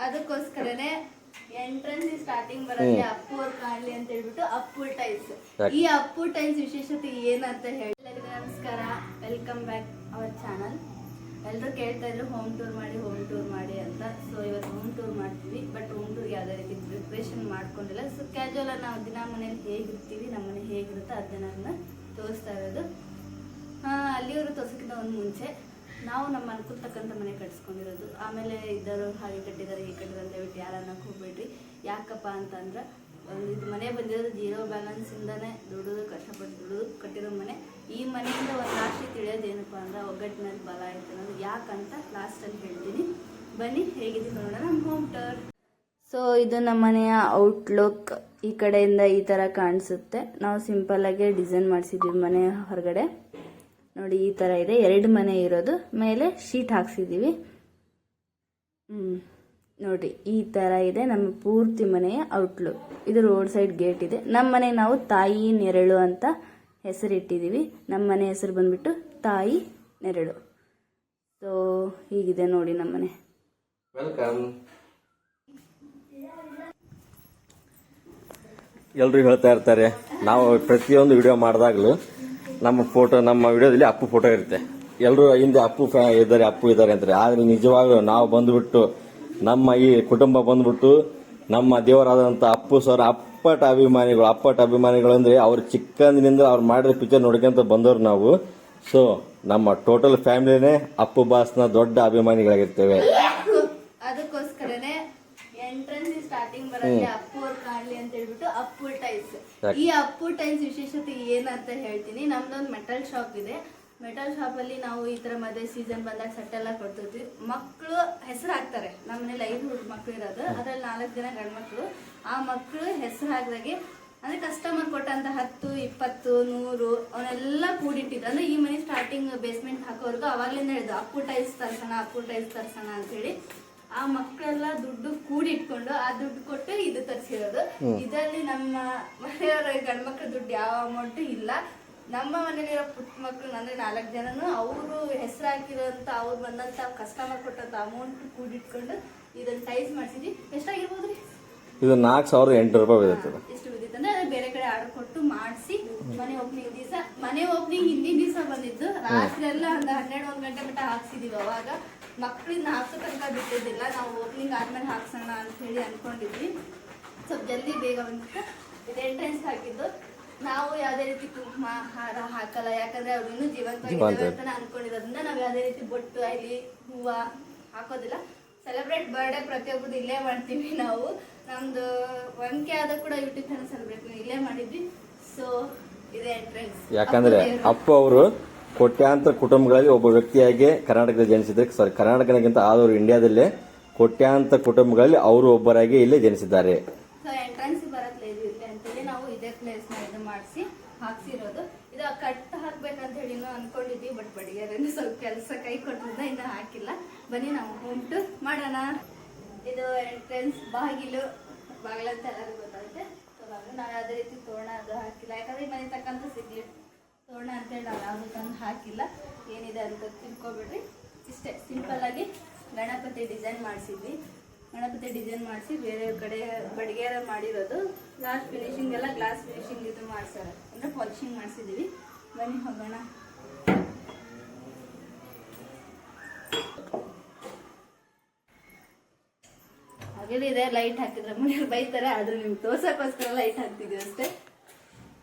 ಅದಕ್ಕೋಸ್ಕರನೇ entrance starting ಬರೋದೇ ಅಪ್ಪು ಅವ್ರು ಕಾಣ್ಲಿ ಅಂತ ಹೇಳ್ಬಿಟ್ಟು ಅಪ್ಪು ಟೈಲ್ಸ್. ಈ ಅಪ್ಪು ಟೈಲ್ಸ್ ವಿಶೇಷತೆ ಏನಂತ ಹೇಳಿ, ಎಲ್ಲರಿಗೂ ನಮಸ್ಕಾರ, ವೆಲ್ಕಮ್ ಬ್ಯಾಕ್ ಅವರ್ ಚಾನಲ್. ಎಲ್ಲರೂ ಕೇಳ್ತಾ ಇದ್ರು ಹೋಮ್ ಟೂರ್ ಮಾಡಿ ಅಂತ. ಸೊ ಇವತ್ತು ಹೋಮ್ ಟೂರ್ ಮಾಡ್ತೀವಿ. ಬಟ್ ಹೋಮ್ ಟೂರ್ ಯಾವುದೇ ರೀತಿ ಪ್ರಿಪ್ರೇಷನ್ ಮಾಡ್ಕೊಂಡಿಲ್ಲ. ಸೊ ಕ್ಯಾಜುವಲ್ ನಾವು ದಿನ ಮನೇಲಿ ಹೇಗಿರ್ತೀವಿ, ನಮ್ಮ ಮನೆ ಹೇಗಿರುತ್ತೆ ಅದನ್ನ ತೋರಿಸ್ತಾ ಇರೋದು. ಅಲ್ಲಿಯವರು ತೋರ್ಸೋಕ್ಕಿಂತ ಒಂದು ಮುಂಚೆ ನಾವು ನಮ್ಮ ಅನುಕೂಲ ತಕ್ಕಂಥ ಮನೆ ಕಟ್ಸ್ಕೊಂಡಿರೋದು. ಆಮೇಲೆ ಇದ್ದರು ಹಾಗೆ ಕಟ್ಟಿದ್ದಾರೆ ಹೀಗೆ ಕಟ್ಟಿದ್ದಾರೆ ಅಂತ ಹೇಳ್ಬಿಟ್ಟು ಯಾರನ್ನ ಹೋಗ್ಬೇಡ್ರಿ. ಯಾಕಪ್ಪ ಅಂತಂದ್ರೆ ಇದು ಮನೆ ಬಂದಿರೋದು ಜೀರೋ ಬ್ಯಾಲೆನ್ಸಿಂದನೇ ಕಷ್ಟಪಟ್ಟು ಕಟ್ಟಿರೋ ಮನೆ. ಈ ಮನೆಯಿಂದ ಒಂದು ರಾಶಿ ತಿಳಿಯೋದೇನಪ್ಪ ಅಂದ್ರೆ ಒಗ್ಗಟ್ಟಿನಲ್ಲಿ ಬಲ ಆಯ್ತು ಅನ್ನೋದು. ಯಾಕಂತ ಲಾಸ್ಟಲ್ಲಿ ಹೇಳ್ತೀನಿ, ಬನ್ನಿ ಹೇಗಿದೆ ನೋಡೋಣ ನಮ್ಮ ಹೋಮ್ ಟೂರ್. ಸೊ ಇದು ನಮ್ಮ ಮನೆಯ ಔಟ್ಲುಕ್. ಈ ಕಡೆಯಿಂದ ಈ ಥರ ಕಾಣಿಸುತ್ತೆ. ನಾವು ಸಿಂಪಲ್ಲಾಗಿ ಡಿಸೈನ್ ಮಾಡಿಸಿದ್ದೀವಿ ಮನೆ ಹೊರಗಡೆ. ನೋಡಿ ಈ ಥರ ಇದೆ. 2 ಮನೆ ಇರೋದು, ಮೇಲೆ ಶೀಟ್ ಹಾಕ್ಸಿದ್ದೀವಿ. ನೋಡಿ ಈ ಥರ ಇದೆ ನಮ್ಮ ಪೂರ್ತಿ ಮನೆಯ ಔಟ್ಲುಕ್. ಇದು ರೋಡ್ ಸೈಡ್ ಗೇಟ್ ಇದೆ. ನಮ್ಮ ಮನೆಗೆ ನಾವು ತಾಯಿ ನೆರಳು ಅಂತ ಹೆಸರಿಟ್ಟಿದ್ದೀವಿ. ನಮ್ಮ ಮನೆ ಹೆಸರು ಬಂದ್ಬಿಟ್ಟು ತಾಯಿ ನೆರಳು. ಸೊ ಹೀಗಿದೆ ನೋಡಿ ನಮ್ಮ ಮನೆ. ವೆಲ್ಕಮ್. ಎಲ್ಲರೂ ಹೇಳ್ತಾ ಇರ್ತಾರೆ, ನಾವು ಪ್ರತಿಯೊಂದು ವಿಡಿಯೋ ಮಾಡಿದಾಗಲೂ ನಮ್ಮ ಫೋಟೋ, ನಮ್ಮ ವಿಡಿಯೋದಲ್ಲಿ ಅಪ್ಪು ಫೋಟೋ ಇರುತ್ತೆ. ಎಲ್ಲರೂ ಹಿಂದೆ ಅಪ್ಪು ಇದ್ದಾರೆ ಅಂತಾರೆ. ಆದ್ರೆ ನಿಜವಾಗ್ಲೂ ನಾವು ಬಂದ್ಬಿಟ್ಟು ನಮ್ಮ ಈ ಕುಟುಂಬ ಬಂದ್ಬಿಟ್ಟು ನಮ್ಮ ದೇವರಾದಂಥ ಅಪ್ಪು ಸರ್ ಅಪ್ಪಟ ಅಭಿಮಾನಿಗಳು ಅಂದ್ರೆ ಅವ್ರ ಚಿಕ್ಕಂದಿನಿಂದ ಅವ್ರು ಮಾಡಿರೋ ಪಿಕ್ಚರ್ ನೋಡ್ಕೊಂತ ಬಂದವ್ರು ನಾವು. ಸೊ ನಮ್ಮ ಟೋಟಲ್ ಫ್ಯಾಮಿಲಿನೇ ಅಪ್ಪು ಬಾಸ್ನ ದೊಡ್ಡ ಅಭಿಮಾನಿಗಳಾಗಿರ್ತೇವೆ. ಅದಕ್ಕೋಸ್ಕರನೇ ಎಂಟ್ರೆನ್ಸ್ ಸ್ಟಾರ್ಟಿಂಗ್ ಬರೋದೇ ಅಪ್ಪು ಅವ್ರು ಕಾಣ್ಲಿ ಅಂತ ಹೇಳ್ಬಿಟ್ಟು ಅಪ್ಪು ಟೈಲ್ಸ್. ಈ ಅಪ್ಪು ಟೈಲ್ಸ್ ವಿಶೇಷತೆ ಏನಂತ ಹೇಳ್ತೀನಿ. ನಮ್ದೊಂದು ಮೆಟಲ್ ಶಾಪ್ ಇದೆ. ಮೆಟಲ್ ಶಾಪ್ ಅಲ್ಲಿ ನಾವು ಈ ತರ ಮದುವೆ ಸೀಸನ್ ಬಂದಾಗ ಸೆಟ್ ಎಲ್ಲ ಕೊಡ್ತೀವಿ. ಮಕ್ಕಳು ಹೆಸರು ಹಾಕ್ತಾರೆ. ನಮ್ಮ ಮನೇಲಿ 5 ಮಕ್ಕಳು ಇರೋದು, ಅದ್ರಲ್ಲಿ 4 ಜನ ಗಂಡು ಮಕ್ಕಳು. ಆ ಮಕ್ಕಳು ಹೆಸರು ಹಾಕಿದಾಗೆ ಅಂದ್ರೆ ಕಸ್ಟಮರ್ ಕೊಟ್ಟಂತ 10, 20, 100 ಅವನ್ನೆಲ್ಲ ಕೂಡಿಟ್ಟಿದ್ದು. ಅಂದ್ರೆ ಈ ಮನೆ ಸ್ಟಾರ್ಟಿಂಗ್ ಬೇಸ್ಮೆಂಟ್ ಹಾಕೋರ್ಗು ಅವಾಗ್ಲಿಂದ ಹೇಳಿದ್ರು ಅಪ್ಪು ಟೈಲ್ಸ್ ತರ್ಸೋಣ ಅಂತ ಹೇಳಿ. ಆ ಮಕ್ಕಳೆಲ್ಲ ದುಡ್ಡು ಕೂಡಿಟ್ಕೊಂಡು ಆ ದುಡ್ಡು ಕೊಟ್ಟು ಇದು ತರಿಸಿರೋದು. ಇದರಲ್ಲಿ ನಮ್ಮ ಮನೆಯವರ ಗಂಡ್ಮಕ್ಳ ದುಡ್ಡು ಯಾವ ಅಮೌಂಟ್ ಇಲ್ಲ. ನಮ್ಮ ಮನೇಲಿರೋ ಪುಟ್ಟ ಮಕ್ಕಳು ಅಂದ್ರೆ 4 ಜನನು ಅವರು ಹೆಸರು ಹಾಕಿರೋಂತ ಅವ್ರು ಬಂದಂತ ಕಸ್ಟಮರ್ ಕೊಟ್ಟಂತ ಅಮೌಂಟ್ ಕೂಡಿಟ್ಕೊಂಡು ಇದನ್ನ ಟೈಲ್ಸ್ ಮಾಡಿಸಿದ್ವಿ. ಎಷ್ಟಾಗಿರ್ಬೋದ್ರಿ? ಇದು 4,800 ರೂಪಾಯಿ ಬಿದ್ದಿತ್ತು. ಎಷ್ಟು ಬಿದ್ದಿತ್ತಂದ್ರೆ ಬೇರೆ ಕಡೆ ಆರ್ಡರ್ ಕೊಟ್ಟು ಮಾಡಿಸಿ ಮನೆ ಓಪನಿಂಗ್ ಹಿಂದಿನ ದಿವಸ ಬಂದಿದ್ದು. ರಾತ್ರಿ ಎಲ್ಲ ಒಂದು 12-1 ಗಂಟೆ ಮಟ್ಟ ಹಾಕ್ಸಿದೀವಿ. ಅವಾಗ ಮಕ್ಕಳಿಂದ ಹಾಕ್ಸೋ ತನಕ ಬಿಟ್ಟಿದ್ದಿಲ್ಲ. ನಾವು ಓಪನಿಂಗ್ ಆದ್ಮೇಲೆ ಹಾಕ್ಸೋಣ ಅಂತ ಹೇಳಿ ಅನ್ಕೊಂಡಿದ್ವಿ. ಸ್ವಲ್ಪ ಜಲ್ದಿ ಬೇಗ ಬಂದಿತ್ತು. ಇದು ಎಂಟ್ರೆನ್ಸ್ ಹಾಕಿದ್ದು. ನಾವು ಯಾವುದೇ ರೀತಿ ಕುಂಕುಮ ಹಾರ ಹಾಕಲ್ಲ. ಯಾಕಂದ್ರೆ ಅವ್ರು ಇನ್ನೂ ಜೀವಂತವಾಗಿದ್ದಾರೆ ಅಂತ ಅನ್ಕೊಂಡಿರೋದ್ರಿಂದ ನಾವು ಯಾವುದೇ ರೀತಿ ಬೊಟ್ಟು ಆಗಲಿ ಹೂವ ಹಾಕೋದಿಲ್ಲ. ಸೆಲೆಬ್ರೇಟ್ ಬರ್ಡೇ ಪ್ರತಿಯೊಬ್ಬರು ಇಲ್ಲೇ ಮಾಡ್ತೀವಿ ನಾವು. ನಮ್ದು 1K ಆದ ಕೂಡ ಯೂಟ್ಯೂಬ್ ಚಾನಲ್ ಸೆಲೆಬ್ರೇಟ್ ಇಲ್ಲೇ ಮಾಡಿದ್ವಿ. ಸೊ ಇದೆ ಎಂಟ್ರೆನ್ಸ್. ಯಾಕಂದ್ರೆ ಅಪ್ಪು ಅವರು ಕೋಟ್ಯಾಂತರ ಕುಟುಂಬಗಳಲ್ಲಿ ಒಬ್ಬ ವ್ಯಕ್ತಿಯಾಗಿ ಕರ್ನಾಟಕದಲ್ಲಿ ಜನಿಸಿದ್ದಾರೆ. ಕರ್ನಾಟಕಕ್ಕಿಂತ ಆದವರು ಇಂಡಿಯಾದಲ್ಲೇ ಕೋಟ್ಯಾಂತರ ಕುಟುಂಬಗಳಲ್ಲಿ ಅವರು ಒಬ್ಬರಾಗಿ ಇಲ್ಲೇ ಜನಿಸಿದ್ದಾರೆ. ಸೊ ಎಂಟ್ರೆನ್ಸ್ ಬರತ್ಲೇ ಅಂತೇಳಿ ನಾವು ಇದೇ ಪ್ಲೇಸ್ ನ ಇದು ಮಾಡಿಸಿ ಹಾಕ್ಸಿರೋದು. ಇದು ಕಟ್ ಹಾಕ್ಬೇಕಂತ ಹೇಳಿ ಅನ್ಕೊಂಡಿದ್ವಿ. ಬಟ್ ಬಡಿಯಾರೇನು ಸ್ವಲ್ಪ ಕೆಲಸ ಕೈ ಕೊಟ್ಟಿದ್ದ ಇನ್ನು ಹಾಕಿಲ್ಲ. ಬನ್ನಿ ನಾವು ಹೋಮ್ ಟೂರ್ ಮಾಡೋಣ. ಇದು ಎಂಟ್ರೆನ್ಸ್ ಬಾಗಿಲಂತ ಎಲ್ಲರಿಗೂ ಗೊತ್ತಾಗುತ್ತೆ. ನಾವು ಯಾವುದೇ ರೀತಿ ತೋರಣ ಅದು ಹಾಕಿಲ್ಲ. ಯಾಕಂದ್ರೆ ಈ ಮನೆ ತಕ್ಕಂತ ಸಿಗ್ಲಿ ತೋರಣ ಅಂತೇಳಿ ನಾವು ಯಾವುದು ತಂದು ಹಾಕಿಲ್ಲ. ಏನಿದೆ ಅಂತ ತಿಳ್ಕೊಬೇಡ್ರಿ. ಇಷ್ಟೇ ಸಿಂಪಲ್ ಆಗಿ ಗಣಪತಿ ಡಿಸೈನ್ ಮಾಡಿಸಿದ್ವಿ. ಗಣಪತಿ ಡಿಸೈನ್ ಮಾಡಿಸಿ ಬೇರೆ ಕಡೆ ಬಡಿಗೆರ ಮಾಡಿರೋದು. ಲಾಸ್ಟ್ ಫಿನಿಶಿಂಗ್ ಎಲ್ಲ ಗ್ಲಾಸ್ ಫಿನಿಶಿಂಗ್ ಇದು ಮಾಡ್ಸಾರ ಅಂದ್ರೆ ಪಾಲಿಶಿಂಗ್ ಮಾಡಿಸಿದೀವಿ. ಬನ್ನಿ ಹೋಗೋಣ. ಹಾಗೇನಿದೆ ಲೈಟ್ ಹಾಕಿದ್ರೆ ಮನೆಯವ್ರು ಬೈತಾರೆ. ಆದ್ರೂ ನಿಮ್ಗೆ ತೋರ್ಸಕ್ಕೋಸ್ಕರ ಲೈಟ್ ಹಾಕ್ತಿದ್ವಿ ಅಷ್ಟೇ.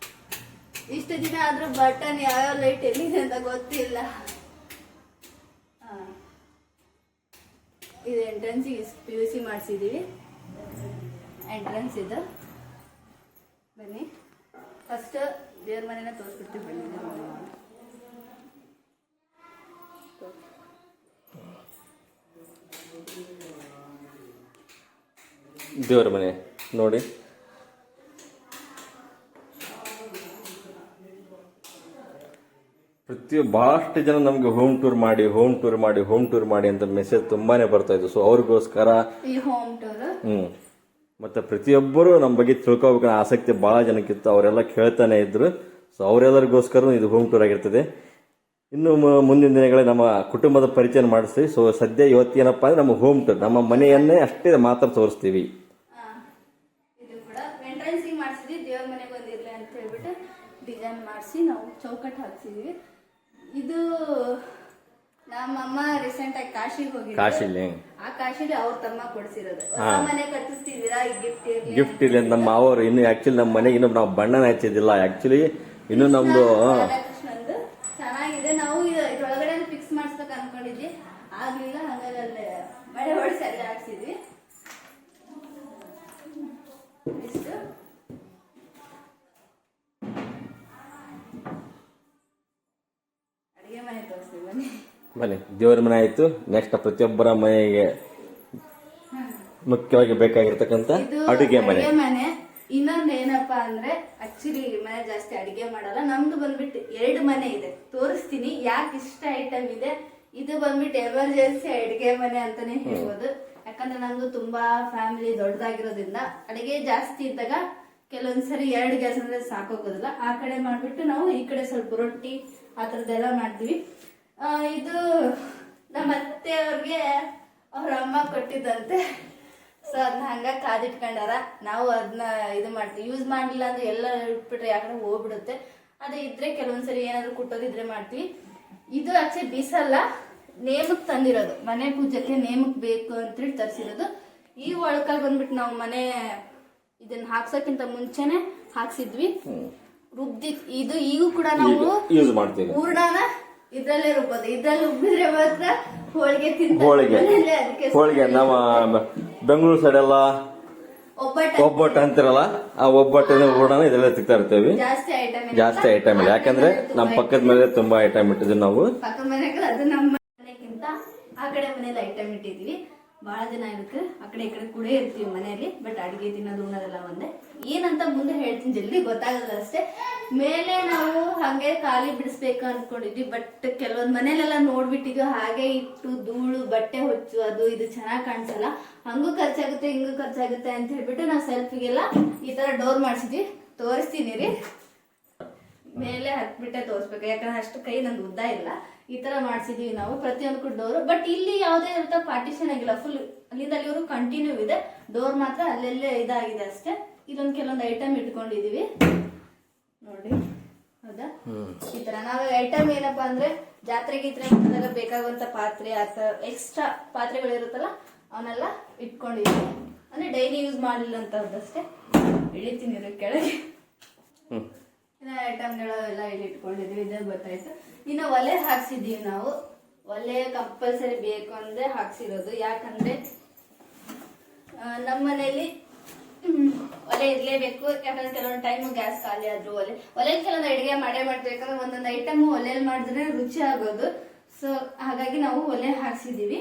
ಇಷ್ಟು ದಿನ ಆದ್ರೂ ಬಟನ್ ಯಾವ್ಯಾವ ಲೈಟ್ ಎಲ್ಲಿದೆ ಅಂತ ಗೊತ್ತಿಲ್ಲ. ಇದು ಎಂಟ್ರೆನ್ಸ್ PVC ಮಾಡಿಸಿದೀವಿ. ಎಂಟ್ರೆನ್ಸ್ ಇದು. ಬನ್ನಿ ಫಸ್ಟ್ ದೇವ್ರ ಮನೆನ ತೋರಿಸ್ಬಿಡ್ತೀವಿ. ಬನ್ನಿ ದೇವರ ಮನೆ ನೋಡಿ. ಬಹಳಷ್ಟು ಜನ ನಮ್ಗೆ ಹೋಮ್ ಟೂರ್ ಮಾಡಿ ಅಂತ ಮೆಸೇಜ್ ತುಂಬಾನೇ ಬರ್ತಾ ಇತ್ತು. ಸೊ ಅವ್ರಿಗೋಸ್ಕರ ಈ ಹೋಮ್ ಟೂರ್ ಮತ್ತೆ ಪ್ರತಿಯೊಬ್ಬರು ನಮ್ಮ ಬಗ್ಗೆ ತಿಳ್ಕೊಬೇಕನ್ನ ಆಸಕ್ತಿ ಬಹಳ ಜನಕ್ಕಿತ್ತು. ಅವರೆಲ್ಲ ಕೇಳ್ತಾನೆ ಇದ್ರು. ಸೊ ಅವರೆಲ್ಲರಿಗೋಸ್ಕರ ಇದು ಹೋಮ್ ಟೂರ್ ಆಗಿರ್ತದೆ. ಇನ್ನು ಮುಂದಿನ ದಿನಗಳಲ್ಲಿ ನಮ್ಮ ಕುಟುಂಬದ ಪರಿಚಯ ಮಾಡಿಸ್ತೀವಿ. ಸೊ ಸದ್ಯ ಇವತ್ತೇನಪ್ಪ ಅಂದ್ರೆ ನಮ್ಮ ಹೋಮ್ ಟೂರ್, ನಮ್ಮ ಮನೆಯನ್ನೇ ಅಷ್ಟೇ ಮಾತ್ರ ತೋರಿಸ್ತೀವಿ. ಇದು ಕೂಡ ಎಂಟ್ರೆನ್ಸ್ ಮಾಡಿಸಿದ್ವಿ, ದೇವ್ರ ಮನೆಗೆ ಬಂದಿರ್ಲಿ ಅಂತ ಹೇಳ್ಬಿಟ್ಟು ಡಿಸೈನ್ ಮಾಡಿಸಿ ನಾವು ಚೌಕಟ್ಟು ಹಾಕ್ಸಿದ್ವಿ. ಇದು ನಮ್ಮಮ್ಮ ರೀಸೆಂಟ್ ಆಗಿ ಕಾಶಿಗೆ ಹೋಗಿದ್ರು. ಕಾಶಿಲಿ ಆ ಕಾಶಿಲಿ ಅವ್ರ ತಮ್ಮ ಕೊಡ್ಸಿರೋದು. ಹೊಸ ಮನೆ ಕಟ್ಟಿಸ್ತಿದ್ದೀರಾ, ಗಿಫ್ಟ್ ಇರ್ಲಿ ಗಿಫ್ಟ್ ಇಲ್ಲ ಅಂತ ನಮ್ಮ ಅವರು ಇನ್ನು ಆಕ್ಚುಲಿ ನಮ್ಮ ಮನೆಗೆ ಇನ್ನೂ ನಾವು ಬಣ್ಣನ ಹಚ್ಚಿದಿಲ್ಲ. ಆಕ್ಚುಲಿ ಇನ್ನು ನಮ್ದು ರಾಧಾಕೃಷ್ಣಂದು ಚೆನ್ನಾಗಿದೆ. ನಾವು ಇದ್ರೊಳಗಡೆ ಫಿಕ್ಸ್ ಮಾಡಿಸ್ಬೇಕು ಅನ್ಕೊಂಡಿದ್ವಿ, ಆಗ್ಲಿಲ್ಲ. ಹಾಗಾಗಿ ಅಲ್ಲೇ ಮಳೆ ಹೊಡಿಸಿ ಅಲ್ಲೇ ಹಾಕ್ಸಿದ್ವಿ. ಇಷ್ಟು ಅಡಿಗೆ ಮನೆ ತೋರಿಸ್ತೀವಿ ಬನ್ನಿ. ಬನ್ನಿ, ದೇವರ ಮನೆ ಆಯ್ತು. ನೆಕ್ಸ್ಟ್ ಪ್ರತಿಯೊಬ್ಬರ ಮನೆಗೆ ಮುಖ್ಯವಾಗಿ ಬೇಕಾಗಿರ್ತಕ್ಕಂಥ ಇದು ಅಡುಗೆ ಮನೆ. ಮನೆ. ಇನ್ನೊಂದ್ ಏನಪ್ಪಾ ಅಂದ್ರೆ ಆಕ್ಚುಲಿ ಮನೆ ಜಾಸ್ತಿ ಅಡಿಗೆ ಮಾಡಲ್ಲ. ನಮ್ದು ಬಂದ್ಬಿಟ್ಟು 2 ಮನೆ ಇದೆ, ತೋರಿಸ್ತೀನಿ ಯಾಕೆ ಇಷ್ಟ ಐಟಮ್ ಇದೆ. ಇದು ಬಂದ್ಬಿಟ್ಟು ಎಮರ್ಜೆನ್ಸಿ ಅಡಿಗೆ ಮನೆ ಅಂತಾನೆ ಹೇಳ್ಬೋದು. ಯಾಕಂದ್ರೆ ನಮ್ದು ತುಂಬಾ ಫ್ಯಾಮಿಲಿ ದೊಡ್ಡದಾಗಿರೋದ್ರಿಂದ ಅಡಿಗೆ ಜಾಸ್ತಿ ಇದ್ದಾಗ ಕೆಲವೊಂದ್ಸರಿ 2 ಗ್ಯಾಸ್ ಅಂದ್ರೆ ಸಾಕೋಗೋದಿಲ್ಲ. ಆ ಕಡೆ ಮಾಡ್ಬಿಟ್ಟು ನಾವು ಈ ಕಡೆ ಸ್ವಲ್ಪ ರೊಟ್ಟಿ ಆ ತರದ್ದೆಲ್ಲ ಮಾಡ್ತೀವಿ. ಇದು ನಮ್ಮ ಅತ್ತೆಯವ್ರಿಗೆ ಅವ್ರ ಅಮ್ಮ ಕೊಟ್ಟಿದ್ದಂತೆ. ಸೊ ಅದನ್ನ ಹಂಗ ಕಾದಿಟ್ಕೊಂಡಾರ. ನಾವು ಅದನ್ನ ಇದು ಮಾಡ್ತೀವಿ. ಯೂಸ್ ಮಾಡ್ಲಿಲ್ಲ ಅಂದ್ರೆ ಎಲ್ಲ ಇಟ್ಬಿಟ್ರೆ ಯಾಕಡೆ ಹೋಗ್ಬಿಡುತ್ತೆ. ಅದೇ ಇದ್ರೆ ಕೆಲವೊಂದ್ಸರಿ ಏನಾದ್ರು ಕುಟ್ಟೋದಿದ್ರೆ ಮಾಡ್ತೀವಿ. ಇದು ಆಕ್ಚುಲಿ ಬೀಸಲ್ಲ, ನೇಮಕ್ ತಂದಿರೋದು. ಮನೆ ಪೂಜೆಗೆ ನೇಮಕ್ ಬೇಕು ಅಂತೇಳಿ ತರಿಸಿರೋದು. ಈ ಒಳಕಲ್ ಬಂದ್ಬಿಟ್ಟು ನಾವು ಮನೆ ಇದನ್ನ ಹಾಕ್ಸಕ್ಕಿಂತ ಮುಂಚೆನೆ ಹಾಕ್ಸಿದ್ವಿ, ರುಬ್ದಿ. ಇದು ಈಗೂ ಕೂಡ ನಾವು ಯೂಸ್ ಮಾಡ್ತೀವಿ. ಹೂರ್ಣನ ಇದ್ರಲ್ಲೇ ರುಬ್ಬೋದು. ಇದ್ರಲ್ಲಿ ರುಬ್ಬಿದ್ರೆ ಮಾತ್ರ ಹೋಳಿಗೆ ಹೋಳಿಗೆ ನಮ್ಮ ಬೆಂಗಳೂರು ಸೈಡ್ ಎಲ್ಲ ಒಬ್ಬಟ್ಟು ಅಂತಿರಲ್ಲ, ಆ ಒಬ್ಬಟ್ಟಿನ ಹೂರ್ಣನ ಇದೆಲ್ಲ ತಿಕ್ತಾ ಇರ್ತೀವಿ. ಜಾಸ್ತಿ ಐಟಮ್ ಇಲ್ಲ, ಯಾಕಂದ್ರೆ ನಮ್ಮ ಪಕ್ಕದ ಮೇಲೆ ತುಂಬಾ ಐಟಮ್ ಇಟ್ಟಿದ್ವಿ ನಾವು. ಪಕ್ಕದ ಮನೆಗಳು ಅದು ನಮ್ಮ ಮನೆಗಿಂತ ಆ ಕಡೆ ಮನೇಲಿ ಐಟಮ್ ಇಟ್ಟಿದೀವಿ. ಬಹಳ ಜನ ಇರುತ್ತೆ, ಆ ಕಡೆ ಈ ಕಡೆ ಕೂಡ ಇರ್ತೀವಿ ಮನೆಯಲ್ಲಿ. ಬಟ್ ಅಡಿಗೆ ತಿನ್ನೋದು ಉಣ್ಣೋದೆಲ್ಲ ಒಂದೇ. ಏನಂತ ಮುಂದೆ ಹೇಳ್ತೀನಿ, ಜಲ್ದಿ ಗೊತ್ತಾಗಲ್ಲ ಅಷ್ಟೇ. ಮೇಲೆ ನಾವು ಹಂಗೆ ಖಾಲಿ ಬಿಡಿಸ್ಬೇಕು ಅನ್ಕೊಂಡಿದ್ವಿ. ಬಟ್ ಕೆಲವೊಂದ್ ಮನೇಲೆಲ್ಲ ನೋಡ್ಬಿಟ್ಟಿದ್ವಿ, ಹಾಗೆ ಇಟ್ಟು ಧೂಳು ಬಟ್ಟೆ ಹೊಚ್ಚು ಅದು ಇದು ಚೆನ್ನಾಗ್ ಕಾಣಿಸಲ್ಲ. ಹಂಗೂ ಖರ್ಚಾಗುತ್ತೆ ಹಿಂಗೂ ಖರ್ಚಾಗುತ್ತೆ ಅಂತ ಹೇಳ್ಬಿಟ್ಟು ನಾವು ಸೆಲ್ಫಿಗೆಲ್ಲ ಈ ತರ ಡೋರ್ ಮಾಡ್ಸಿದ್ವಿ. ತೋರಿಸ್ತೀನಿ ರೀ, ಮೇಲೆ ಹತ್ಬಿಟ್ಟೆ ತೋರಿಸ್ಬೇಕು, ಯಾಕಂದ್ರೆ ಅಷ್ಟು ಕೈ ನಂದು ಉದ್ದ ಇಲ್ಲ. ಈ ತರ ಮಾಡ್ಸಿದೀವಿ ನಾವು ಪ್ರತಿಯೊಂದಕ್ಕೂ ಡೋರ್. ಬಟ್ ಇಲ್ಲಿ ಯಾವುದೇ ಅಂತ ಪಾರ್ಟಿಷನ್ ಆಗಿಲ್ಲ, ಫುಲ್ ಅಲ್ಲಿಂದ ಅಲ್ಲಿವರೆಗೂ ಕಂಟಿನ್ಯೂ ಇದೆ. ಡೋರ್ ಮಾತ್ರ ಅಲ್ಲೆಲ್ಲೇ ಇದಾಗಿದೆ ಅಷ್ಟೇ. ಇಲ್ಲೊಂದು ಕೆಲವೊಂದು ಐಟಮ್ ಇಟ್ಕೊಂಡಿದೀವಿ ನೋಡಿ, ಹೌದಾ. ಈ ತರ ನಾವು ಐಟಮ್ ಏನಪ್ಪಾ ಅಂದ್ರೆ ಜಾತ್ರೆ ಗೀತ್ರೆ ಮಾಡಿದಾಗ ಬೇಕಾಗುವಂತ ಪಾತ್ರೆ ಅಥವಾ ಎಕ್ಸ್ಟ್ರಾ ಪಾತ್ರೆಗಳು ಇರುತ್ತಲ್ಲ ಅವನ್ನೆಲ್ಲ ಇಟ್ಕೊಂಡಿದೀವಿ. ಅಂದ್ರೆ ಡೈಲಿ ಯೂಸ್ ಮಾಡಲಿಲ್ಲ ಅಂತದಷ್ಟೇ. ಇಳಿತೀನಿ ಕೆಳಗೆ. ಐಟಮ್ಗಳು ಎಲ್ಲ ಇಲ್ಲಿ ಇಟ್ಕೊಂಡಿದೀವಿ, ಇದೇ ಗೊತ್ತಾಯ್ತು. ಇನ್ನು ಒಲೆ ಹಾಕ್ಸಿದೀವಿ ನಾವು. ಒಲೆ ಕಂಪಲ್ಸರಿ ಬೇಕು ಅಂದ್ರೆ ಹಾಕ್ಸಿರೋದು. ಯಾಕಂದ್ರೆ ನಮ್ಮ ಮನೇಲಿ ಒಲೆ ಇರ್ಲೇಬೇಕು. ಯಾಕಂದ್ರೆ ಕೆಲವೊಂದು ಟೈಮ್ ಗ್ಯಾಸ್ ಖಾಲಿ ಆದ್ರೂ ಒಲೆ ಕೆಲವೊಂದು ಅಡಿಗೆ ಮಾಡ್ಬೇಕಂದ್ರೆ ಒಂದೊಂದು ಐಟಮ್ ಒಲೆಯಲ್ಲಿ ಮಾಡಿದ್ರೆ ರುಚಿ ಆಗೋದು. ಸೊ ಹಾಗಾಗಿ ನಾವು ಒಲೆ ಹಾಕ್ಸಿದೀವಿ.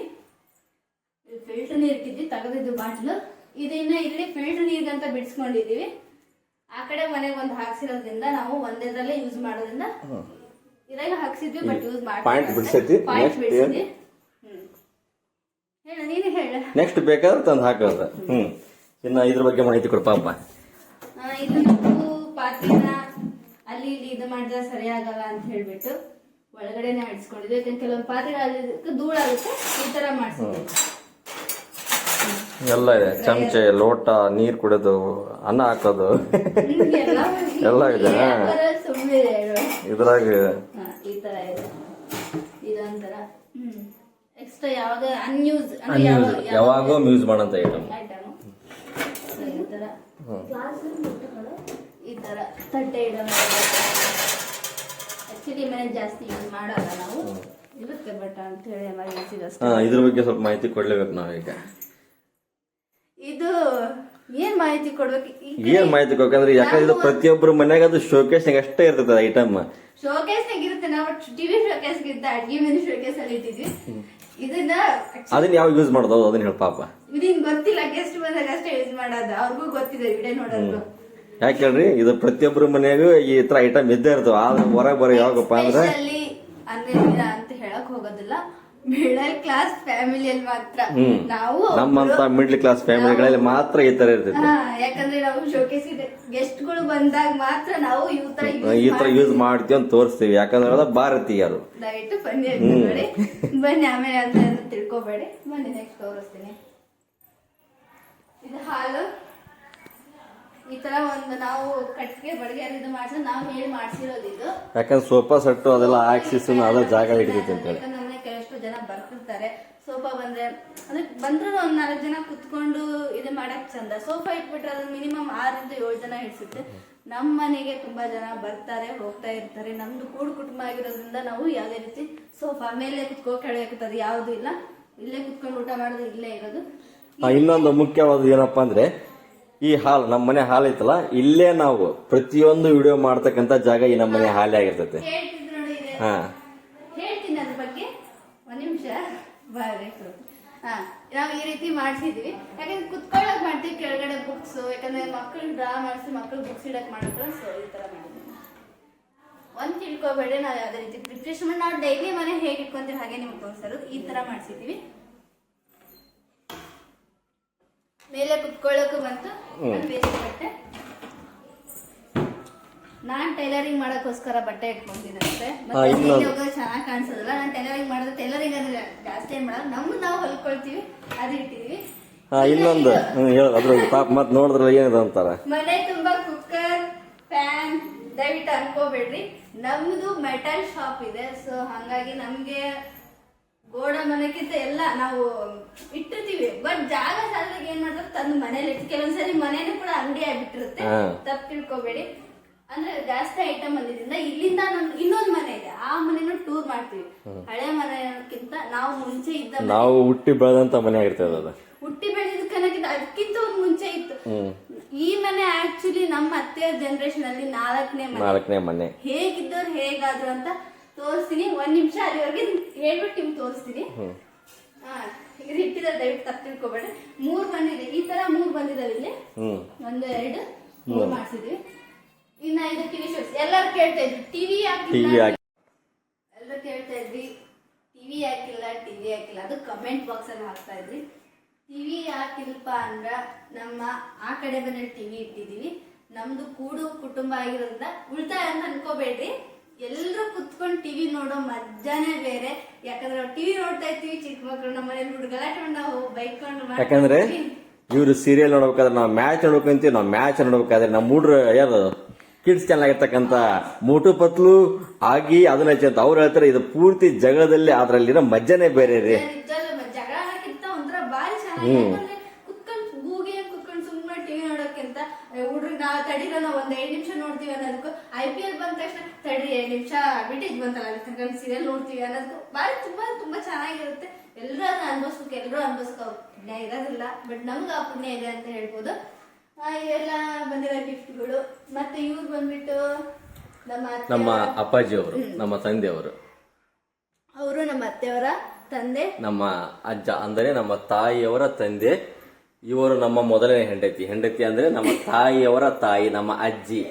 ಫಿಲ್ಟರ್ ನೀರ್ ಇಟ್ಟಿದ್ವಿ, ತೆಗೆದಿದ್ದು ಬಾಟ್ಲು. ಇದನ್ನ ಇಲ್ಲಿ ಫಿಲ್ಟರ್ ನೀರ್ಗಂತ ಬಿಡಿಸ್ಕೊಂಡಿದೀವಿ. ಆ ಕಡೆ ಮನೆಗೆ ಒಂದು ಹಾಕ್ಸಿರೋದ್ರಿಂದ ನಾವು ಒಂದೇದ್ರಲ್ಲೇ ಯೂಸ್ ಮಾಡೋದ್ರಿಂದ ಇದಾಗ ಹಾಕ್ಸಿದ್ವಿ. ಬಟ್ ಯೂಸ್ ಮಾಡ್ತೀವಿ. ಹೇಳ ನೀನು ಹೇಳ. ನೆಕ್ಸ್ಟ್ ಬೇಕಾದ್ರೆ ತಂದು ಹಾಕೋದು. ಇನ್ನ ಇದ್ರ ಬಗ್ಗೆ ಮಾಹಿತಿ ಕೊಡು ಪಾಪ. ಇದು ಪಾತ್ರೆನ ಅಲ್ಲಿ ಇಲ್ಲಿ ಇದು ಮಾಡಿದ್ರೆ ಸರಿ ಆಗಲ್ಲ ಅಂತ ಹೇಳ್ಬಿಟ್ಟು ಒಳಗಡೆನೆ ಇಡ್ಸ್ಕೊಂಡಿದ್ವಿ. ಯಾಕಂದ್ರೆ ಕೆಲವೊಂದು ಪಾತ್ರೆಗಳಲ್ಲಿ ಧೂಳಾಗುತ್ತೆ, ಈ ತರ ಮಾಡ್ಸಿದ್ವಿ. ಎಲ್ಲ ಇದೆ, ಚಮಚೆ, ಲೋಟ, ನೀರ್ ಕುಡಿಯೋದು, ಅನ್ನ ಹಾಕೋದು ಎಲ್ಲ ಇದೆ ಇದ್ರಾಗ. ಈ ತರ ಇದೆ. ಇದೊಂಥರ ಎಕ್ಸ್ಟ್ರಾ ಯಾವಾಗ ಅನ್ಯೂಸ್ ಯಾವಾಗೋ ಯೂಸ್ ಮಾಡೋಂತ ಐಟಮ್. ಈ ತರ ತಟ್ಟೆ ಇಡೋ ಆಕ್ಚುಲಿ ಮನೆ ಜಾಸ್ತಿ ಯೂಸ್ ಮಾಡಲ್ಲ ನಾವು, ಇರುತ್ತೆ ಬಟ್ ಅಂತ ಹೇಳಿ ಎಮರ್ಜೆನ್ಸಿ ಅಷ್ಟೇ. ಇದ್ರ ಬಗ್ಗೆ ಸ್ವಲ್ಪ ಮಾಹಿತಿ ಕೊಡ್ಲೇಬೇಕು ನಾವೀಗ. ಇದು ಏನ್ ಮಾಹಿತಿ ಕೊಡ್ಬೇಕು, ಏನ್ ಮಾಹಿತಿ ಕೊಡ್ಬೇಕಂದ್ರೆ ಯಾಕಂದ್ರೆ ಇದು ಪ್ರತಿಯೊಬ್ಬರ ಮನ್ಯಾಗ ಅದು ಶೋಕೇಸ್ನಾಗ ಅಷ್ಟೇ ಇರ್ತದೆ ಐಟಮ್. ಶೋಕೇಸ್ನಾಗ ಇರುತ್ತೆ. ನಾವು ಟಿವಿ ಶೋಕೇಸ್ ಗಿಂತ ಅಡ್ಗೆ ಮನೆ ಶೋಕೇಸ್ ಅಲ್ಲಿ ಇಟ್ಟಿದ್ವಿ. ಇದನ್ನ ಅದನ್ನ ಯಾವ ಯೂಸ್ ಮಾಡೋದು ಅದನ್ನ ಹೇಳ ಪಾಪ. ಇದನ್ ಗೊತ್ತಿಲ್ಲ, ಗೆಸ್ಟ್ ಬಂದಾಗ ಅಷ್ಟೇ ಯೂಸ್ ಮಾಡೋದು. ಅವ್ರಿಗೂ ಗೊತ್ತಿದೆ ವಿಡಿಯೋ ನೋಡೋದು. ಯಾಕೆ ಹೇಳ್ರಿ, ಇದು ಪ್ರತಿಯೊಬ್ಬರ ಮನೆಯಾಗೂ ಈ ತರ ಐಟಮ್ ಇದ್ದೇ ಇರ್ತವೆ. ಆದ್ರೆ ಹೊರಗೆ ಬರೋ ಯಾವಾಗಪ್ಪ ಅಂದ್ರೆ ಅಂದ್ರೆ ಅಂತ ಹೇಳಕ್ ಹೋಗೋದಿಲ್ಲ. ಮಿಡಲ್ ಕ್ಲಾಸ್ ಫ್ಯಾಮಿಲಿಯಲ್ಲಿ ಮಾತ್ರ ನಾವು ನಮ್ಮಂತ ಮಿಡ್ಲ್ ಕ್ಲಾಸ್ ಫ್ಯಾಮಿಲಿಗಳಲ್ಲಿ ಮಾತ್ರ ಈ ತರ ಇರ್ತೈತೆ. ಯಾಕಂದ್ರೆ ನಾವು ಶೋಕೇಸ್ ಗೆಸ್ಟ್ಗಳು ಬಂದಾಗ ಮಾತ್ರ ನಾವು ಈ ತರ ಯೂಸ್ ಮಾಡ್ತೀವಿ ಅಂತ ತೋರಿಸ್ತೀವಿ. ಯಾಕಂದ್ರೆ ಭಾರತೀಯರು ದಯವಿಟ್ಟು ಬನ್ನಿ ಅಂತ ನೋಡಿ. ಬನ್ನಿ, ಆಮೇಲೆ ಅಂತ ತಿಳ್ಕೊಬೇಡಿ. ಬನ್ನಿ ನೆಕ್ಸ್ಟ್ ತೋರಿಸ್ತೀನಿ. ಇದು ಹಾಲು. ಈ ತರ ಒಂದು ನಾವು ಕಟ್ಟಿಗೆ ಬಡಿಗೆ ಇದು ಮಾಡ್ಸಿ ನಾವು ಹೇಳಿ ಮಾಡ್ಸಿರೋದು ಇದು. ಯಾಕಂದ್ರೆ ಸೋಫಾ ಸೆಟ್ ಅದೆಲ್ಲ ಹಾಕ್ಸಿಸ್ ಅದ ಜಾಗ ಹಿಡಿದೈತೆ ಅಂತ ಹೇಳಿ. ಯಾಕಂದ್ರೆ ಕೆಲವಷ್ಟು ಜನ ಬರ್ತಿರ್ತಾರೆ. ಸೋಫಾ ಬಂದ್ರೆ ಅಂದ್ರೆ ಬಂದ್ರು ಒಂದ್ 4 ಜನ ಕುತ್ಕೊಂಡು ಇದು ಮಾಡಕ್ ಚಂದ. ಸೋಫಾ ಇಟ್ಬಿಟ್ರೆ ಅದು ಮಿನಿಮಮ್ 6 ಇಂದ 7 ಜನ ಹಿಡ್ಸುತ್ತೆ. ನಮ್ಮ ಮನೆಗೆ ತುಂಬಾ ಜನ ಬರ್ತಾರೆ, ಹೋಗ್ತಾ ಇರ್ತಾರೆ. ನಮ್ದು ಕೂಡು ಕುಟುಂಬ ಆಗಿರೋದ್ರಿಂದ ನಾವು ಯಾವ್ದೇ ರೀತಿ ಸೋಫಾ ಮೇಲೆ ಕುತ್ಕೋ ಕೆಳಗೆ ಯಾವ್ದು ಇಲ್ಲ. ಇಲ್ಲೇ ಕುತ್ಕೊಂಡು ಊಟ ಮಾಡೋದು, ಇಲ್ಲೇ ಇರೋದು. ಇನ್ನೊಂದು ಮುಖ್ಯವಾದ ಏನಪ್ಪಾ ಅಂದ್ರೆ ಈ ಹಾಲ್, ನಮ್ಮ ಮನೆ ಹಾಲ್ ಐತಲ್ಲ, ಇಲ್ಲೇ ನಾವು ಪ್ರತಿಯೊಂದು ವಿಡಿಯೋ ಮಾಡ್ತಕ್ಕಂತ ಜಾಗ ಈ ನಮ್ಮ ಮನೆ ಹಾಲೇ ಆಗಿರ್ತೈತೆ. ಹೇಳ್ತಿದ್ರು ನೋಡಿ ಇದೆ. ಹಾ, ಹೇಳ್ತೀನಿ ಅದ್ರ ಬಗ್ಗೆ. ಒಂದ್ ನಿಮಿಷ ಬಾರಿ. ನಾವು ಈ ರೀತಿ ಮಾಡ್ಸಿದ್ವಿ. ಯಾಕಂದ್ರೆ ಕುತ್ಕೊಳ್ಳಕ್ ಮಾಡ್ತೀವಿ, ಕೆಳಗಡೆ ಬುಕ್ಸ್. ಯಾಕಂದ್ರೆ ಮಕ್ಳು ಡ್ರಾ ಮಾಡಿಸಿ ಮಕ್ಳು ಬುಕ್ಸ್ ಇಡಕ್ ಮಾಡಿದ್ರು. ಸೊ ಈ ತರ ಮಾಡಿದ್ವಿ. ಒಂದ್ ತಿಳ್ಕೊಬೇಡಿ, ನಾವು ಯಾವ್ದೇ ರೀತಿ ಪ್ರಿಪ್ರೇಷನ್ ಮಾಡಿ ನಾವು ಡೈಲಿ ಮನೆ ಹೇಗೆ ಇಟ್ಕೊಂತೀವಿ ಹಾಗೆ ನಿಮ್ಗೆ ತೋರಿಸೋದು. ಈ ತರ ಮಾಡ್ಸಿದೀವಿ. ಮೇಲೆ ಕುತ್ಕೊಳ್ಳೋಕು ಬಂತು. ಬೇರೆ ಬಟ್ಟೆ ನಾನ್ ಟೈಲರಿಂಗ್ ಮಾಡಕ್ಕೋಸ್ಕರ ಬಟ್ಟೆ ಇಟ್ಕೊಂತೀನಿ ಅಷ್ಟೇ. ಚೆನ್ನಾಗಿ ಕಾಣಿಸೋದಿಲ್ಲ. ನಾನು ಟೈಲರಿಂಗ್ ಮಾಡಿದ್ರೆ ಟೈಲರಿಂಗ್ ಅಂದ್ರೆ ಜಾಸ್ತಿ ಏನ್ ಮಾಡಲ್ಲ, ನಮ್ದು ನಾವು ಹೊಲ್ಕೊಳ್ತೀವಿ, ಅದು ಇಟ್ಟಿದೀವಿ. ಇನ್ನೊಂದು ಅದ್ರಲ್ಲಿ ಪಾಪ ಮತ್ ನೋಡಿದ್ರೆ ಏನಿದೆ ಅಂತಾರ, ಮನೆ ತುಂಬಾ ಕುಕ್ಕರ್, ಫ್ಯಾನ್. ದಯವಿಟ್ಟು ಅನ್ಕೋಬೇಡ್ರಿ, ನಮ್ದು ಮೆಟಲ್ ಶಾಪ್ ಇದೆ. ಸೊ ಹಂಗಾಗಿ ನಮ್ಗೆ ಗೋಡ ಮನೆಕ್ಕಿಂತ ಎಲ್ಲ ನಾವು ಇಟ್ಟಿರ್ತೀವಿ. ಬಟ್ ಜಾಗ ಸಾಲದಾಗ ಏನ್ ಮಾಡ್ತಾರೆ ತಂದು ಮನೇಲಿ ಇಟ್ಟು. ಕೆಲವೊಂದ್ಸರಿ ಮನೇನು ಕೂಡ ಅಂಗಡಿ ಆಗ್ಬಿಟ್ಟಿರುತ್ತೆ. ತಪ್ಪು ತಿಳ್ಕೊಬೇಡಿ. ಅಂದ್ರೆ ಜಾಸ್ತಿ ಐಟಮ್ ಬಂದಿದ್ರಿಂದ ಇಲ್ಲಿಂದ ನಮ್ದು ಇನ್ನೊಂದ್ ಮನೆ ಇದೆ, ಆ ಮನೆನೂ ಟೂರ್ ಮಾಡ್ತೀವಿ. ಹಳೆ ಮನೆಗಿಂತ ನಾವು ಮುಂಚೆ ಇದ್ದ ನಾವು ಹುಟ್ಟಿ ಬೆಳೆದಂತ ಮನೆ ಆಗಿರ್ತದೆ. ಅದು ಹುಟ್ಟಿ ಬೆಳೆದಿದ್ದಕ್ಕಿಂತ ಅದಕ್ಕಿಂತ ಒಂದ್ ಮುಂಚೆ ಇತ್ತು. ಈ ಮನೆ ಆಕ್ಚುಲಿ ನಮ್ಮ ಅತ್ತೆಯ ಜನರೇಷನ್ ಅಲ್ಲಿ 4ನೇ ಮನೆ. ಹೇಗಿದ್ದವ್ರು ಹೇಗಾದ್ರು ಅಂತ ತೋರಿಸ್ತೀನಿ. 1 ನಿಮಿಷ ಅಲ್ಲಿವರೆಗೆ ಹೇಳ್ಬಿಟ್ಟು ನಿಮ್ಗೆ ತೋರಿಸ್ತೀನಿ. ಇದು ಇಟ್ಟಿದ ದಯವಿಟ್ಟು ತಪ್ಪು ತಿಳ್ಕೊಬೇಡಿ. 3 ಬಂದಿದೆ, ಈ ತರ 3 ಬಂದಿದಾವೆ ಇಲ್ಲಿ. 1 2 3 ಮಾಡ್ಸಿದ್ವಿ. ಇನ್ನ ಇದು ಟಿವಿ ಶೋಸ್. ಎಲ್ಲರೂ ಕೇಳ್ತಾ ಇದ್ವಿ ಟಿವಿ ಹಾಕಿಲ್ಲ, ಎಲ್ಲರೂ ಕೇಳ್ತಾ ಇದ್ವಿ ಟಿವಿ ಹಾಕಿಲ್ಲ. ಅದು ಕಮೆಂಟ್ ಬಾಕ್ಸ್ ಅಲ್ಲಿ ಹಾಕ್ತಾ ಇದ್ವಿ. ಟಿವಿ ಯಾಕಿಲ್ಪ ಅಂದ್ರ ನಮ್ಮ ಆ ಕಡೆ ಮನೇಲಿ ಟಿವಿ ಇಟ್ಟಿದೀವಿ. ನಮ್ದು ಕೂಡು ಕುಟುಂಬ ಆಗಿರೋದ್ರಿಂದ ಉಳಿತಾಯ ಅಂತ ಅನ್ಕೋಬೇಡ್ರಿ. ಎಲ್ರು ಕುತ್ಕೊಂಡು ಟಿವಿ ನೋಡೋ ಮಜಾನೇ ಬೇರೆ. ಯಾಕಂದ್ರೆ ನಾವು ಟಿವಿ ನೋಡ್ತಾ ಇರ್ತೀವಿ, ಚಿಕ್ಕ ಮಕ್ಳು ನಮ್ಮ ಮನೇಲಿ ಗಲಾಟೆ ನಾವು ಬೈಕೊಂಡು. ಯಾಕಂದ್ರೆ ಇವ್ರು ಸೀರಿಯಲ್ ನೋಡ್ಬೇಕಾದ್ರೆ ನಾವು ಮ್ಯಾಚ್ ನೋಡ್ಕೊಂತೀವಿ. ನಾವು ಮ್ಯಾಚ್ ನೋಡ್ಬೇಕಾದ್ರೆ ನಮ್ಮ ಹುಡ್ರು ಯಾರು ಕಿಡ್ಸ್ ಚಾನಲ್ ಆಗಿರ್ತಕ್ಕಂತ ಮೋಟು ಪತ್ಲು ಆಗಿ ಅದನ್ನ ಅಂತ ಅವ್ರು ಹೇಳ್ತಾರೆ. ಇದು ಪೂರ್ತಿ ಜಗದಲ್ಲಿ ಅದ್ರಲ್ಲಿರೋ ಮಜ್ಜಾನೇ ಬೇರೆ ರೀ. ಜಗಳ ಹಾಕಿತ್ತ ಒಂಥರ ಬಾರಿ ಚೆನ್ನಾಗಿ ಕುತ್ಕೊಂಡು ಸುಮ್ಮನೆ ಟಿವಿ ನೋಡೋಕ್ಕಿಂತ ಹುಡ್ರಿಗೆ ನಾವು ತಡೀರೋ ನಾವು 1 5 ನಿಮಿಷ ನೋಡ್ತೀವಿ ಅನ್ನೋದಕ್ಕೂ, IPL ಬಂದ ತಕ್ಷಣ ತಡಿ 2 ನಿಮಿಷ ಅಡ್ವರ್ಟೈಸ್ ಬಂತಲ್ಲ ಸೀರಿಯಲ್ ನೋಡ್ತೀವಿ ಅನ್ನೋದಕ್ಕೂ ಬಾರಿ ತುಂಬಾ ತುಂಬಾ ಚೆನ್ನಾಗಿರುತ್ತೆ. ಎಲ್ಲರೂ ಅದನ್ನ ಅನ್ಭವಿಸ್ಬೇಕು, ಎಲ್ಲರೂ ಅನ್ಭವಿಸ್ಕೋ ಪುಣ್ಯ ಇರೋದಿಲ್ಲ. ಬಟ್ ನಮ್ಗೆ ಆ ಪುಣ್ಯ ಇದೆ ಅಂತ ಹೇಳ್ಬೋದು. ಇವೆಲ್ಲ ಬಂದಿರೋ ಗಿಫ್ಟ್ಗಳು. ಮತ್ತೆ ಇವ್ರು ಬಂದ್ಬಿಟ್ಟು ನಮ್ಮ ಅಪ್ಪಾಜಿಯವರು, ನಮ್ಮ ತಂದೆಯವರು. ಅವರು ನಮ್ಮ ಅತ್ತೆಯವರ ತಂದೆ, ನಮ್ಮ ಅಜ್ಜ ಅಂದರೆ ನಮ್ಮ ತಾಯಿಯವರ ತಂದೆ. ಇವರು ನಮ್ಮ ಮೊದಲನೇ ಹೆಂಡತಿ ಅಂದ್ರೆ ನಮ್ಮ ತಾಯಿಯವರ ತಾಯಿ, ನಮ್ಮ ಅಜ್ಜಿ.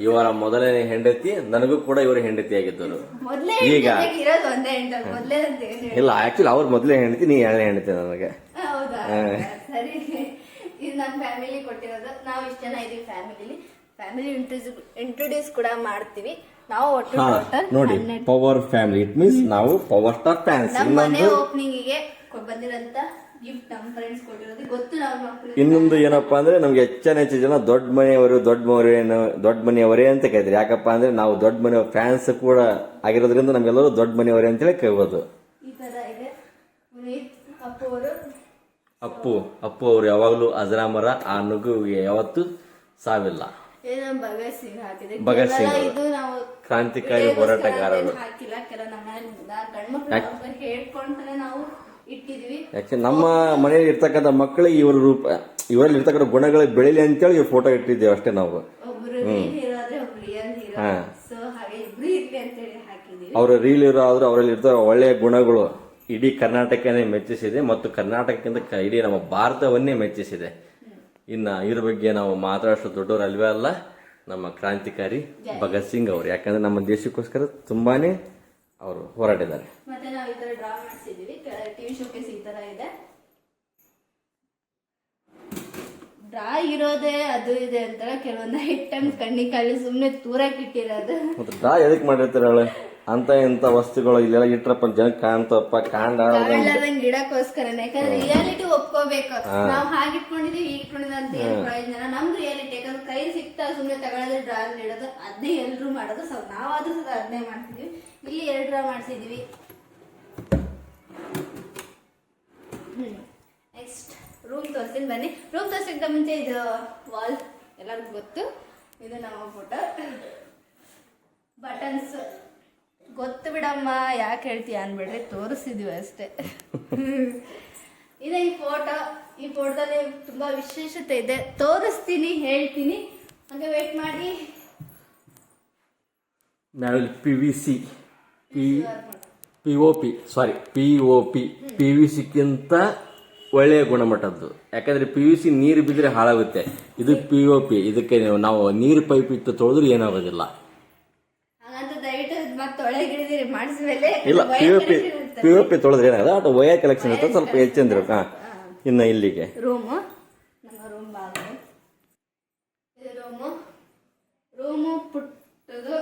ಇವರ ಮೊದಲನೇ ಹೆಂಡತಿ. ನನಗೂ ಕೂಡ ಇವರು ಹೆಂಡತಿ ಆಗಿದ್ದರು. ಈಗ ಇಲ್ಲ, ಆಕ್ಚುಲಿ ಅವ್ರ ಮೊದಲೇ ಹೆಂಡತಿ, ನೀ 2ನೇ ಹೆಂಡತಿ ನನಗೆ. ಹೌದಾ? ಸರಿ. ಇದು ನಮ್ಮ ಫ್ಯಾಮಿಲಿ ಕೊಟ್ಟಿರೋದು. ನಾವು ಇಷ್ಟ ಜನ ಇದೀವಿ ಫ್ಯಾಮಿಲಿ ಇಂಟ್ರೊಡ್ಯೂಸ್ ಕೂಡ ಮಾಡ್ತೀವಿ ನಾವು. ನೋಡಿ, ಪವರ್ ಫ್ಯಾಮಿಲಿ, ಇಟ್ ಮೀನ್ಸ್ ನಾವು ಪವರ್ ಸ್ಟಾರ್ ಫ್ಯಾನ್ಸ್. ನಮ್ಮ ಮನೆ ಓಪನಿಂಗ್ ಗೆ ಬಂದಿರಂತ ಗಿಫ್ಟ್ ನಮ್ಮ ಫ್ರೆಂಡ್ಸ್ ಕೊಟ್ಟಿರೋದು ಗೊತ್ತು. ನಾವು ಇನ್ನೊಂದು ಏನಪ್ಪಾ ಅಂದ್ರೆ ನಮ್ಗೆ ಹೆಚ್ಚು ಜನ ದೊಡ್ಡ ಮನೆಯವರೇ ಅಂತ ಕರೀತಾರೆ. ಯಾಕಪ್ಪ ಅಂದ್ರೆ ನಾವು ದೊಡ್ಡ ಮನೆಯವ್ರ ಫ್ಯಾನ್ಸ್ ಕೂಡ ಆಗಿರೋದ್ರಿಂದ ನಮ್ಗೆಲ್ಲರೂ ದೊಡ್ಡ ಮನೆಯವರೇ ಅಂತೇಳಿ ಕರೀಬೋದು. ಈ ತರ ಇದೆ. ಅಪ್ಪು ಅವರು ಅಪ್ಪು ಅವರು ಯಾವಾಗ್ಲೂ ಅಜರಾಮರ. ಆ ನಗುವಿಗೆ ಯಾವತ್ತು ಸಾವಿಲ್ಲ. ಭಗತ್ ಸಿಂಗ್ ಇದು ನಾವು ಕ್ರಾಂತಿಕಾರಿ ಹೋರಾಟಗಾರರು. ಹಾಕಿಲ್ಲ, ಕೆಲವು ನಮ್ಮ ಗಂಡ್ಮಕ್ಳು ಹೇಳ್ಕೊಂಡ್ರೆ ನಾವು ಇಟ್ಟಿದ್ವಿ. ಯಾಕೆ ನಮ್ಮ ಮನೆಯಲ್ಲಿ ಇರ್ತಕ್ಕಂಥ ಮಕ್ಕಳಿಗೆ ಇವರಲ್ಲಿ ಇರ್ತಕ್ಕಂಥ ಗುಣಗಳು ಬೆಳಿಲಿ ಅಂತೇಳಿ ಇವ್ರ ಫೋಟೋ ಇಟ್ಟಿದ್ದೇವೆ ಅಷ್ಟೇ ನಾವು. ಒಬ್ರು ರೀಲ್ ಹೀರೋ ಆದ್ರೆ ಒಬ್ರು ರಿಯಲ್ ಹೀರೋ. ಸೊ ಹಾಗೆ ಇಬ್ರು ಇರ್ಲಿ ಅಂತೇಳಿ ಹಾಕಿದೀವಿ. ಅವ್ರ ರೀಲ್ ಹೀರೋ ಆದ್ರೂ ಅವರಲ್ಲಿ ಇರ್ತ ಒಳ್ಳೆಯ ಗುಣಗಳು ಇಡೀ ಕರ್ನಾಟಕನೇ ಮೆಚ್ಚಿಸಿದೆ, ಮತ್ತು ಕರ್ನಾಟಕಕ್ಕಿಂತ ಇಡೀ ನಮ್ಮ ಭಾರತವನ್ನೇ ಮೆಚ್ಚಿಸಿದೆ. ಇನ್ನ ಇದ್ರ ಬಗ್ಗೆ ನಾವು ಮಾತಾಡೋಷ್ಟು ದೊಡ್ಡವರು ಅಲ್ವೇ ಅಲ್ಲ ನಮ್ಮ ಕ್ರಾಂತಿಕಾರಿ ಭಗತ್ ಸಿಂಗ್ ಅವರು. ಯಾಕಂದ್ರೆ ನಮ್ಮ ದೇಶಕ್ಕೋಸ್ಕರ ತುಂಬಾನೇ ಅವರು ಹೊರಟಿದ್ದಾರೆ. ಮತ್ತೆ ನಾವು ಈ ತರ ಡ್ರಾ ಮಾಡಿಸಿದೀವಿ. ಟಿವಿ ಶೋಕೇಸ್ ಈ ತರ ಇದೆ. ಡ್ರಾ ಇರೋದೇ ಅದು ಇದೆ ಅಂತ ಕೆಲವೊಂದು ಐಟಮ್ಸ್ ಕಣ್ಣಿಗೆ ಕಾಲಿ ಸುಮ್ನೆ ತೂರಕ್ಕೆ ಇಟ್ಟಿರೋದು. ಮತ್ತೆ ಡ್ರಾ ಎದಕ್ ಮಾಡಿರ್ತಾರ ಅಂತ ಇಂತ ವಸ್ತುಗಳು ಇಲ್ಲೆಲ್ಲ ಇಟ್ರಪ್ಪ ಜನಕ್ಕೆ ಕಾಣ್ತಪ್ಪ ಕಾಣ್ಲಾರ್ದಂಗ್ ಗಿಡಕ್ಕೋಸ್ಕರನೇ. ಯಾಕಂದ್ರೆ ರಿಯಾಲಿಟಿ ಒಪ್ಕೋಬೇಕು. ನಾವು ಹಾಗೆ ಇಟ್ಕೊಂಡಿದೀವಿ ಈಗ ಇಟ್ಕೊಂಡಿದ ಅಂತ ಏನ್ ಪ್ರಯೋಜನ. ನಮ್ದು ರಿಯಾಲಿಟಿ ಯಾಕಂದ್ರೆ ಕೈ ಸಿಕ್ತಾ ಸುಮ್ನೆ ತಗೊಳ್ಳೋದು ಡ್ರಾ ಇಡೋದು ಅದೇ ಎಲ್ರು ಮಾಡೋದು. ನಾವಾದ್ರೂ ಸಹ ಅದನ್ನೇ ಮಾಡ್ತಿದೀವಿ. ಇಲ್ಲಿ 2 ಡ್ರಾ ಮಾಡ್ಸಿದೀವಿ. ನೆಕ್ಸ್ಟ್ ರೂಮ್ ತೋರಿಸ್ತೀನಿ ಬನ್ನಿ. ರೂಮ್ ತೋರ್ಸಕ್ಕಿಂತ ಮುಂಚೆ ಇದು ವಾಲ್ ಎಲ್ಲರಿಗೂ ಗೊತ್ತು. ಇದು ನಮ್ಮ ಫೋಟೋ. ಬಟನ್ಸ್ ಗೊತ್ತು ಬಿಡಮ್ಮ, ಯಾಕೆ ಹೇಳ್ತೀಯ ಅನ್ಬಿಡ್ರಿ, ತೋರಿಸಿದೀವಿ ಅಷ್ಟೇ. ಇದೆ ಈ ಫೋಟೋ. ಈ ಫೋಟೋದಲ್ಲಿ ತುಂಬಾ ವಿಶೇಷತೆ ಇದೆ, ತೋರಿಸ್ತೀನಿ, ಹೇಳ್ತೀನಿ, ಹಾಗೆ ವೇಟ್ ಮಾಡಿ. ನಾವಿಲ್ಲಿ PVC-ಕ್ಕಿಂತ ಒಳ್ಳೆಯ ಗುಣಮಟ್ಟದ್ದು. ಯಾಕಂದ್ರೆ PVC ನೀರು ಬಿದ್ದರೆ ಹಾಳಾಗುತ್ತೆ. ಇದು POP. ಇದಕ್ಕೆ ನಾವು ನೀರು ಪೈಪ್ ಇಟ್ಟು ತೊಳೆದ್ರೆ ಏನಾಗೋದಿಲ್ಲ. ಹಾಗಂತ ದಯವಿಟ್ಟು ಮತ್ತೆ ಒಳಗಿಡಿದಿರಿ ಮಾಡಿಸ್ಮೇಲೆ ಇಲ್ಲ, POP ತೊಳೆದ್ರೆ ಏನಾಗಲ್ಲ. ಅದು ವಯರ್ ಕಲೆಕ್ಷನ್ ಇರ್ತದೆ, ಸ್ವಲ್ಪ ಹೆಚ್ಚಂದ್ರೆ. ಇನ್ನು ಇಲ್ಲಿಗೆ ರೂಮು, ನಮ್ಮ ರೂಮ್ ಬಾಗಿಲು. ಇದು ರೂಮು ಪುಟ್ಟದು.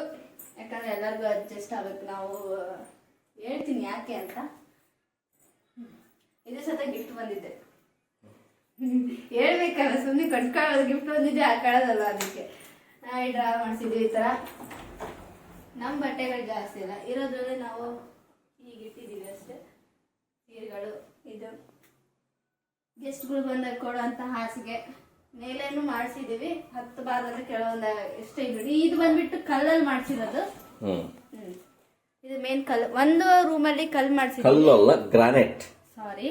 ಯಾಕಂದ್ರೆ ಎಲ್ಲರಿಗೂ ಅಡ್ಜಸ್ಟ್ ಆಗ್ಬೇಕು. ನಾವು ಹೇಳ್ತೀನಿ ಯಾಕೆ ಅಂತ. ಇದು ಸತ ಗಿಫ್ಟ್ ಬಂದಿದ್ದೆ. ಹೇಳ್ಬೇಕಲ್ಲ, ಸುಮ್ಮನೆ ಕಟ್ಕೊಳ್ಳೋದು. ಗಿಫ್ಟ್ ಬಂದಿದ್ದೆ ಹಾಕೊಳ್ಳೋದಲ್ಲ, ಅದಕ್ಕೆ ಡ್ರಾ ಮಾಡಿಸಿದ್ವಿ. ಈ ತರ ನಮ್ಮ ಬಟ್ಟೆಗಳು ಜಾಸ್ತಿ ಇಲ್ಲ ಇರೋದ್ರಲ್ಲಿ ನಾವು ಈಗ ಇಟ್ಟಿದ್ದೀವಿ ಅಷ್ಟೇ. ಸೀರೆಗಳು, ಇದು ಗೆಸ್ಟ್ಗಳು ಬಂದಾಗ ಕೊಡುವಂತ ಹಾಸಿಗೆ, ಮೇಲೇನು ಮಾಡಿಸಿದೀವಿ. 10 ಬಾರದಲ್ಲಿ ಕೆಲವೊಂದು ಎಷ್ಟೇ ಇದು ಬಂದ್ಬಿಟ್ಟು ಕಲ್ಲಲ್ಲಿ ಮಾಡಿಸಿರೋದು. ಇದು ಮೇನ್ ಕಲ್ಲು. ಒಂದು ರೂಮಲ್ಲಿ ಕಲ್ಲು ಮಾಡಿಸಿದ್ವಿ. ಗ್ರಾನೈಟ್. ಸಾರಿ,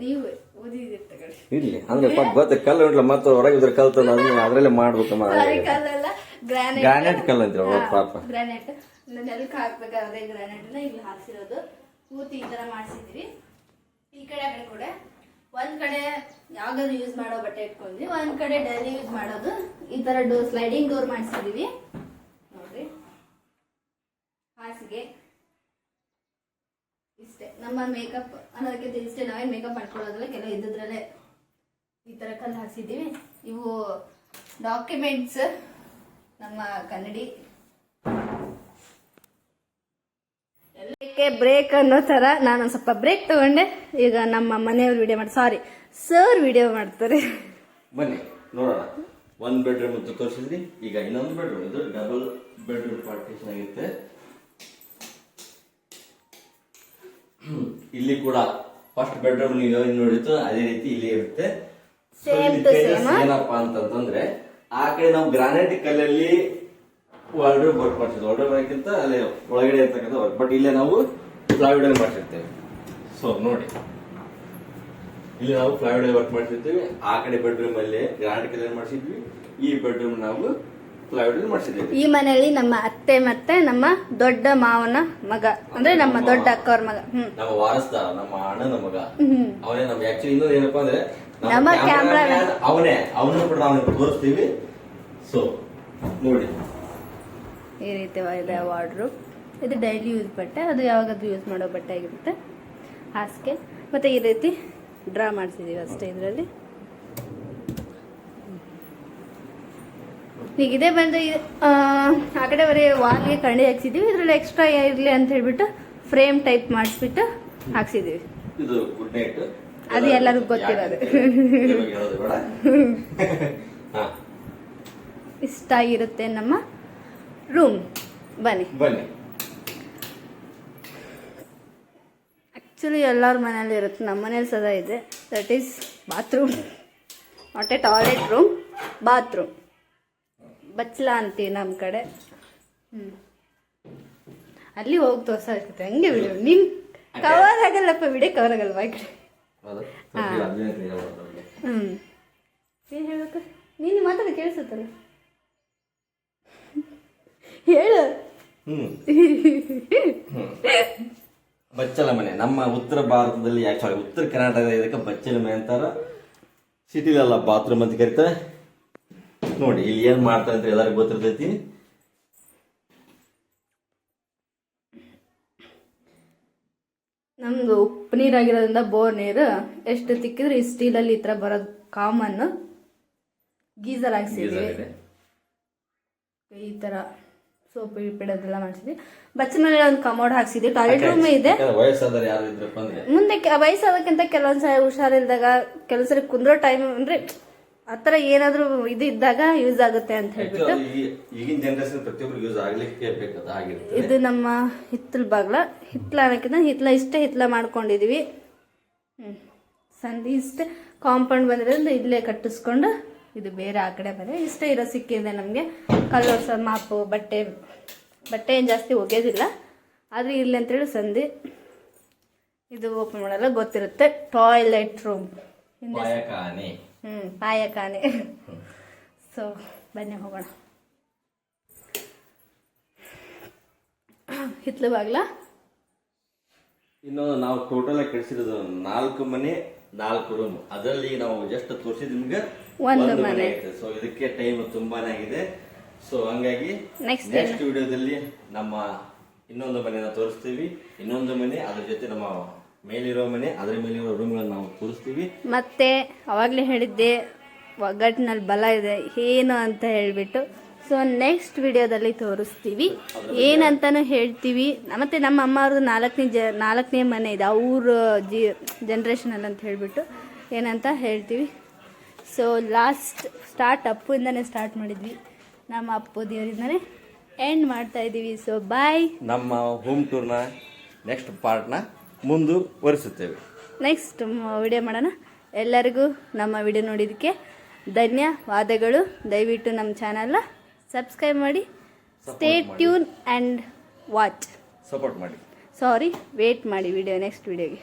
ನೀವು ಓದಿದಿರಿ ತಗೊಳ್ಳಿ. ಇಲ್ಲಿ ಅಂದ್ರೆ ಗೊತ್ತ ಕಲ್ಲು ಉಂಟಲ್ಲ, ಮತ್ತೆ ಹೊರಗಿದ್ರೆ ಕಲ್ತು ಅದ್ರಲ್ಲೇ ಮಾಡ್ಬೇಕು. ಕಲ್ಲೆಲ್ಲ ಗ್ರಾನೈಟ್ ಕಲ್ಲು ಅಂತೀವಿ. ಪಾಪ ಗ್ರಾನೈಟ್ ನೆಲಕ್ಕೆ ಹಾಕ್ಬೇಕಾದ್ರೆ ಗ್ರಾನೈಟ್ ಇಲ್ಲಿ ಹಾಕ್ಸಿರೋದು. ಕೂತಿ ಈ ತರ ಮಾಡಿಸಿದ್ವಿ. ಈ ಕಡೆ ಆ ಕಡೆ ಕೂಡ ಒಂದ್ ಕಡೆ ಯಾವ್ದಾದ್ರು ಯೂಸ್ ಮಾಡೋ ಬಟ್ಟೆ ಇಟ್ಕೊಂಡ್ವಿ, ಒಂದ್ ಕಡೆ ಡೈಲಿ ಯೂಸ್ ಮಾಡೋದು. ಈ ತರ ಸ್ಲೈಡಿಂಗ್ ಡೋರ್ ಮಾಡಿಸಿದೀವಿ ನೋಡ್ರಿ. ಹಾಸಿಗೆ ಇಷ್ಟೇ. ನಮ್ಮ ಮೇಕಪ್ ಅನ್ನೋದಕ್ಕಿಂತ ಇಷ್ಟೇ. ನಾವೇನ್ ಮೇಕಪ್ ಮಾಡ್ಕೊಳ್ಳೋದಿಲ್ಲ, ಕೆಲವು ಇದ್ದಿದ್ರಲ್ಲೇ ಈ ತರ ಕಲ್ಲು ಹಾಕ್ಸಿದೀವಿ. ಇವು ಡಾಕ್ಯುಮೆಂಟ್ಸ್, ನಮ್ಮ ಕನ್ನಡಿ. ಎಲ್ಲಕ್ಕೆ ಬ್ರೇಕ್ ಅನ್ನೋ ತರ ನಾನೊಂದ್ ಸ್ವಲ್ಪ ಬ್ರೇಕ್ ತಗೊಂಡೆ. ಈಗ ನಮ್ಮ ಮನೆಯವ್ರು ವಿಡಿಯೋ ಮಾಡಿ, ಸಾರಿ ಸರ್ ವಿಡಿಯೋ ಮಾಡ್ತಾರೆ. ಬನ್ನಿ ನೋಡೋಣ. 1 ಬೆಡ್ರೂಮ್ ಅಂತ ತೋರಿಸಿದ್ರಿ. ಈಗ ಇನ್ನೊಂದು ಬೆಡ್ರೂಮ್. ಇದು ಡಬಲ್ ಬೆಡ್ರೂಮ್ ಪಾರ್ಟಿಷನ್ ಆಗಿರುತ್ತೆ. ಇಲ್ಲಿ ಕೂಡ ಫಸ್ಟ್ ಬೆಡ್ರೂಮ್ ನೀವು ನೋಡಿತ್ತು ಅದೇ ರೀತಿ ಇಲ್ಲಿ ಇರುತ್ತೆ. ಏನಪ್ಪಾ ಅಂತಂದ್ರೆ ಆ ಕಡೆ ನಾವು ಗ್ರಾನೈಟ್ ಕಲ್ಲಲ್ಲಿ ವಾರ್ಡ್ರೋಬ್ ವರ್ಕ್ ಮಾಡ್ತಿದ್ವಿ. ವಾರ್ಡ್ರೋಬ್ ವರ್ಕ್ಕಿಂತ ಅಲ್ಲಿ ಒಳಗಡೆ ಇರ್ತಕ್ಕಂಥ ವರ್ಕ್. ಬಟ್ ಇಲ್ಲೇ ನಾವು ಪ್ಲೈವುಡ್ ಮಾಡ್ತಿರ್ತೇವೆ. ಸೊ ನೋಡಿ, ಇಲ್ಲಿ ನಾವು ಪ್ಲೈವುಡ್ ವರ್ಕ್ ಮಾಡ್ತಿರ್ತೀವಿ. ಆ ಕಡೆ ಬೆಡ್ರೂಮ್ ಅಲ್ಲಿ ಗ್ರಾನೈಟ್ ಕಲ್ಲಲ್ಲಿ ಮಾಡಿಸಿದ್ವಿ. ಈ ಬೆಡ್ರೂಮ್ ನಾವು ಪ್ಲೈವುಡ್ ಮಾಡಿಸಿದ್ದೇವೆ. ಈ ಮನೆಯಲ್ಲಿ ನಮ್ಮ ಅತ್ತೆ ಮತ್ತೆ ನಮ್ಮ ದೊಡ್ಡ ಮಾವನ ಮಗ, ಅಂದ್ರೆ ನಮ್ಮ ದೊಡ್ಡ ಅಕ್ಕವ್ರ ಮಗ, ನಮ್ಮ ವಾರಸ್ದಾರ, ನಮ್ಮ ಅಣ್ಣನ ಮಗ. ಅವನೇ ನಮ್ಮ ಆಕ್ಚುಲಿ ಇನ್ನೊಂದು ಏನಪ್ಪಾ ಅಂದ್ರೆ ನಮ್ಮ ಕ್ಯಾಮ್ರಾ ಅವನು ಕೂಡ ನಾವು ತೋರಿಸ್ತೀವಿ. ಸೊ ನೋಡಿ, ಈ ರೀತಿ ಇದೆ ವಾರ್ಡ್ರೋಬ್. ಇದು ಡೈಲಿ ಯೂಸ್ ಬಟ್ಟೆ, ಅದು ಯಾವಾಗಾದ್ರೂ ಯೂಸ್ ಮಾಡೋ ಬಟ್ಟೆ ಆಗಿರುತ್ತೆ. ಹಾಸಿಗೆ ಮತ್ತೆ ಈ ರೀತಿ ಡ್ರಾ ಮಾಡಿಸಿದೀವಿ ಅಷ್ಟೇ ಇದರಲ್ಲಿ. ಈಗ ಇದೇ ಬಂದು ಆ ಕಡೆ ಬರೀ ವಾಲ್ಗೆ ಕಣ್ಣಿ ಹಾಕ್ಸಿದೀವಿ. ಇದ್ರಲ್ಲಿ ಎಕ್ಸ್ಟ್ರಾ ಇರ್ಲಿ ಅಂತ ಹೇಳ್ಬಿಟ್ಟು ಫ್ರೇಮ್ ಟೈಪ್ ಮಾಡಿಸ್ಬಿಟ್ಟು ಹಾಕ್ಸಿದೀವಿ. ಇದು ಗುಡ್ ನೈಟ್, ಅದು ಎಲ್ಲರಿಗೂ ಗೊತ್ತಿರೋದು. ಇಷ್ಟ ಆಗಿರುತ್ತೆ ನಮ್ಮ ರೂಮ್. ಬನ್ನಿ. ಆಕ್ಚುಲಿ ಎಲ್ಲರ ಮನೇಲಿ ಇರುತ್ತೆ, ನಮ್ಮ ಮನೇಲಿ ಸದಾ ಇದೆ. That is bathroom, not a toilet room, bathroom. ಬಚ್ಚಲ ಅಂತೀವಿ ನಮ್ಮ ಕಡೆ. ಅಲ್ಲಿ ಹೋಗಿ ತೋರ್ಸಾಗುತ್ತೆ ಹಂಗೆ ವಿಡಿಯೋ. ನಿನ್ ಕವರ್ ಆಗಲ್ಲಪ್ಪ, ವಿಡಿಯೋ ಕವರ್ ಆಗಲ್ವಾ ಈ ಕಡೆ? ಏನ್ ಹೇಳ್ಬೇಕು? ನೀನು ಮಾತಾಡ ಕೇಳಿಸುತ್ತಲ್ಲ, ಹೇಳು. ಬಚ್ಚಲ ಮನೆ ನಮ್ಮ ಉತ್ತರ ಭಾರತದಲ್ಲಿ, ಆಕ್ಚುಲಿ ಉತ್ತರ ಕರ್ನಾಟಕದ ಇದಕ್ಕೆ ಬಚ್ಚಲ ಮನೆ ಅಂತಾರ. ಸಿಟಿಲೆಲ್ಲ ಬಾತ್ರೂಮ್ ಅಂತ ಕರೀತಾರೆ. ನೋಡಿ ಇಲ್ಲಿ ಏನ್ ಮಾಡ್ತಾರೆ ಅಂತ ಎಲ್ಲರಿಗೂ ಗೊತ್ತಿರ್ತೈತಿ. ನಮ್ದು ಉಪ್ಪು ನೀರಾಗಿರೋದ್ರಿಂದ ಬೋರ್ ನೀರು ಎಷ್ಟು ತಿಕ್ಕಿದ್ರೆ ಈ ಸ್ಟೀಲಲ್ಲಿ ಈ ಥರ ಬರೋದು ಕಾಮನ್. ಗೀಸರ್ ಹಾಕ್ಸಿದ್ದೀವಿ ಈ ಥರ ಸೋಪು ಗಿಡದೆಲ್ಲ ಮಾಡಿಸಿದ್ವಿ. ಬಚ್ಚಲ ಮೇಲೆ ಒಂದು ಕಮೋಡ್ ಹಾಕ್ಸಿದ್ವಿ. ಟಾಯ್ಲೆಟ್ ರೂಮ್ ಇದೆ. ವಯಸ್ಸಾದ್ರೆ ಯಾರು ಇದ್ರಪ್ಪ ಅಂದ್ರೆ ಮುಂದೆ ವಯಸ್ಸಾದಕ್ಕಿಂತ ಕೆಲವೊಂದ್ಸರಿ ಹುಷಾರಿಲ್ದಾಗ ಕೆಲವೊಂದ್ಸರಿ ಕುಂದ್ರೋ ಟೈಮ್ ಅಂದ್ರೆ ಆ ಥರ ಏನಾದರೂ ಇದು ಇದ್ದಾಗ ಯೂಸ್ ಆಗುತ್ತೆ ಅಂತ ಹೇಳ್ಬಿಟ್ಟು ಈಗಿನ ಜನರೇಷನ್ ಪ್ರತಿಯೊಬ್ಬರು ಯೂಸ್ ಆಗ್ಲಿಕ್ಕೆ ಬೇಕಾದ ಆಗಿರುತ್ತೆ. ಇದು ನಮ್ಮ ಹಿತ್ತಲ ಬಾಗ್ಲ. ಹಿತ್ತಲ ಅನ್ನೋಕ್ಕಿಂತ ಹಿತ್ತಲ ಮಾಡ್ಕೊಂಡಿದೀವಿ. ಸಂಧಿ ಇಷ್ಟೇ ಕಾಂಪೌಂಡ್ ಬಂದಿರೋದ್ರಿಂದ ಇಲ್ಲೇ ಕಟ್ಟಿಸ್ಕೊಂಡು ಇದು ಬೇರೆ ಆ ಕಡೆ ಬೇರೆ ಇಷ್ಟೇ ಇರೋ ಸಿಕ್ಕಿದೆ ನಮಗೆ. ಕಲ್ಲೊರ್ಸ ಮಾಪು ಬಟ್ಟೆ ಏನು ಜಾಸ್ತಿ ಒಗೆಯೋದಿಲ್ಲ ಆದರೆ ಇಲ್ಲಿ ಅಂತೇಳಿ ಸಂಧಿ. ಇದು ಓಪನ್ ಮಾಡಲ್ಲ ಗೊತ್ತಿರುತ್ತೆ. Toilet room ಪಾಯಕಾನೆ. ಸೊ ಬನ್ನಿ ಹೋಗೋಣ. ಹಿತ್ತಲು ಬಾಗ್ಲ. ಇನ್ನು ನಾವು ಟೋಟಲ್ ಆಗಿ ಕಳಿಸಿರೋದು 4 ಮನೆ 4 ರೂಮ್. ಅದರಲ್ಲಿ ನಾವು ಜಸ್ಟ್ ತೋರಿಸಿದ ನಿಮ್ಗೆ ಒಂದು ಮನೆ. ಸೊ ಇದಕ್ಕೆ ಟೈಮ್ ತುಂಬಾನೇ ಆಗಿದೆ. ಸೊ ಹಂಗಾಗಿ ನೆಕ್ಸ್ಟ್ ವಿಡಿಯೋದಲ್ಲಿ ನಮ್ಮ ಇನ್ನೊಂದು ಮನೆನ ತೋರಿಸ್ತೀವಿ. ಇನ್ನೊಂದು ಮನೆ ಅದ್ರ ಜೊತೆ ನಮ್ಮ ಮೇಲಿರೋ ಮನೆ ಅದ್ರ ಮೇಲಿರೋ ರೂಮ್ಗಳನ್ನ ನಾವು ತೋರಿಸ್ತೀವಿ. ಮತ್ತೆ ಅವಾಗಲೇ ಹೇಳಿದ್ದೆ ಒಗ್ಗಟ್ಟಿನಲ್ಲಿ ಬಲ ಇದೆ ಏನು ಅಂತ ಹೇಳ್ಬಿಟ್ಟು. ಸೊ ನೆಕ್ಸ್ಟ್ ವಿಡಿಯೋದಲ್ಲಿ ತೋರಿಸ್ತೀವಿ, ಏನಂತಾನು ಹೇಳ್ತೀವಿ. ಮತ್ತೆ ನಮ್ಮ ಅಮ್ಮ ಅವ್ರದ್ದು 4ನೇ ಮನೆ ಇದೆ ಅವ್ರ ಜನ್ರೇಷನಲ್ಲಿ ಅಂತ ಹೇಳ್ಬಿಟ್ಟು ಏನಂತ ಹೇಳ್ತೀವಿ. ಸೊ ಸ್ಟಾರ್ಟ್ ಅಪ್ಪುಯಿಂದನೇ ಸ್ಟಾರ್ಟ್ ಮಾಡಿದ್ವಿ. ನಮ್ಮ ಅಪ್ಪು ದೇವರಿಂದನೇ ಎಂಡ್ ಮಾಡ್ತಾ ಇದ್ದೀವಿ. So bye. ನಮ್ಮ ಹೋಮ್ ಟೂರ್ನ ನೆಕ್ಸ್ಟ್ ಪಾರ್ಟ್ನ ಮುಂದುವರಿಸುತ್ತೇವೆ. ನೆಕ್ಸ್ಟ್ ವಿಡಿಯೋ ಮಾಡೋಣ. ಎಲ್ಲರಿಗೂ ನಮ್ಮ ವಿಡಿಯೋ ನೋಡಿದ್ದಕ್ಕೆ ಧನ್ಯವಾದಗಳು. ದಯವಿಟ್ಟು ನಮ್ಮ ಚಾನಲ್ನ ಸಬ್ಸ್ಕ್ರೈಬ್ ಮಾಡಿ. Stay tune and watch. Support ಮಾಡಿ. ವೇಟ್ ಮಾಡಿ ನೆಕ್ಸ್ಟ್ ವಿಡಿಯೋಗೆ.